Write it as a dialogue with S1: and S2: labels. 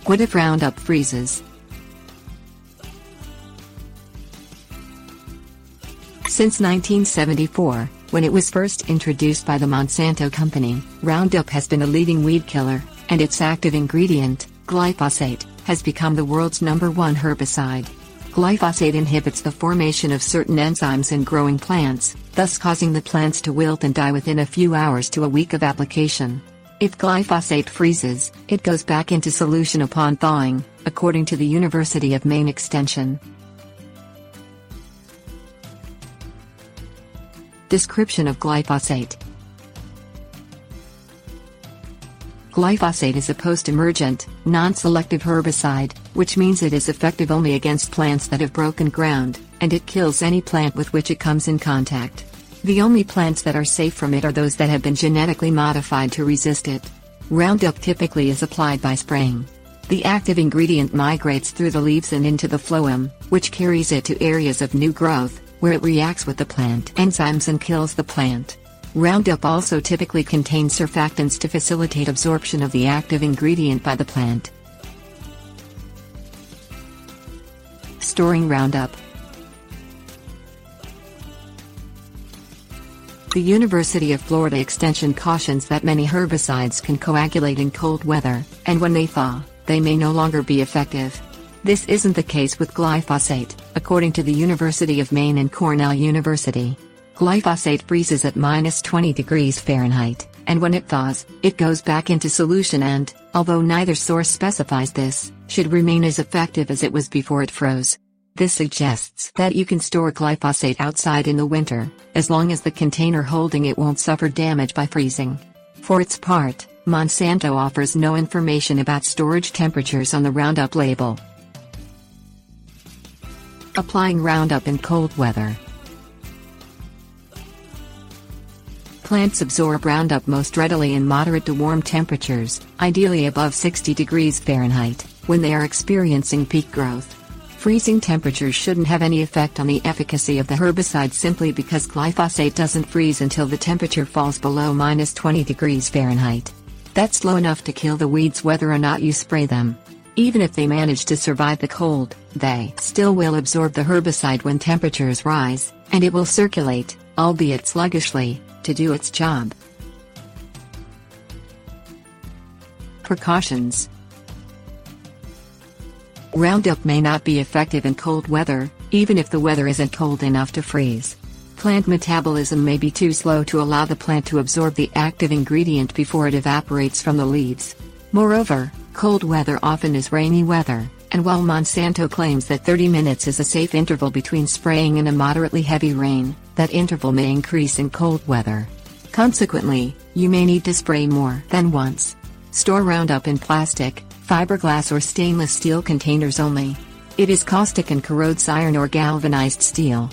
S1: What if Roundup freezes? Since 1974, when it was first introduced by the Monsanto Company, Roundup has been a leading weed killer, and its active ingredient, glyphosate, has become the world's #1 herbicide. Glyphosate inhibits the formation of certain enzymes in growing plants, thus causing the plants to wilt and die within a few hours to a week of application. If glyphosate freezes, it goes back into solution upon thawing, according to the University of Maine Extension. Description of glyphosate. Glyphosate is a post-emergent, non-selective herbicide, which means it is effective only against plants that have broken ground, and it kills any plant with which it comes in contact. The only plants that are safe from it are those that have been genetically modified to resist it. Roundup typically is applied by spraying. The active ingredient migrates through the leaves and into the phloem, which carries it to areas of new growth, where it reacts with the plant enzymes and kills the plant. Roundup also typically contains surfactants to facilitate absorption of the active ingredient by the plant. Storing Roundup. The University of Florida Extension cautions that many herbicides can coagulate in cold weather, and when they thaw, they may no longer be effective. This isn't the case with glyphosate, according to the University of Maine and Cornell University. Glyphosate freezes at -20 degrees Fahrenheit, and when it thaws, it goes back into solution and, although neither source specifies this, should remain as effective as it was before it froze. This suggests that you can store glyphosate outside in the winter, as long as the container holding it won't suffer damage by freezing. For its part, Monsanto offers no information about storage temperatures on the Roundup label. Applying Roundup in cold weather. Plants absorb Roundup most readily in moderate to warm temperatures, ideally above 60 degrees Fahrenheit, when they are experiencing peak growth. Freezing temperatures shouldn't have any effect on the efficacy of the herbicide simply because glyphosate doesn't freeze until the temperature falls below -20 degrees Fahrenheit. That's low enough to kill the weeds whether or not you spray them. Even if they manage to survive the cold, they still will absorb the herbicide when temperatures rise, and it will circulate, albeit sluggishly, to do its job. Precautions. Roundup may not be effective in cold weather, even if the weather isn't cold enough to freeze. Plant metabolism may be too slow to allow the plant to absorb the active ingredient before it evaporates from the leaves. Moreover, cold weather often is rainy weather, and while Monsanto claims that 30 minutes is a safe interval between spraying and a moderately heavy rain, that interval may increase in cold weather. Consequently, you may need to spray more than once. Store Roundup in plastic, fiberglass or stainless steel containers only. It is caustic and corrodes iron or galvanized steel.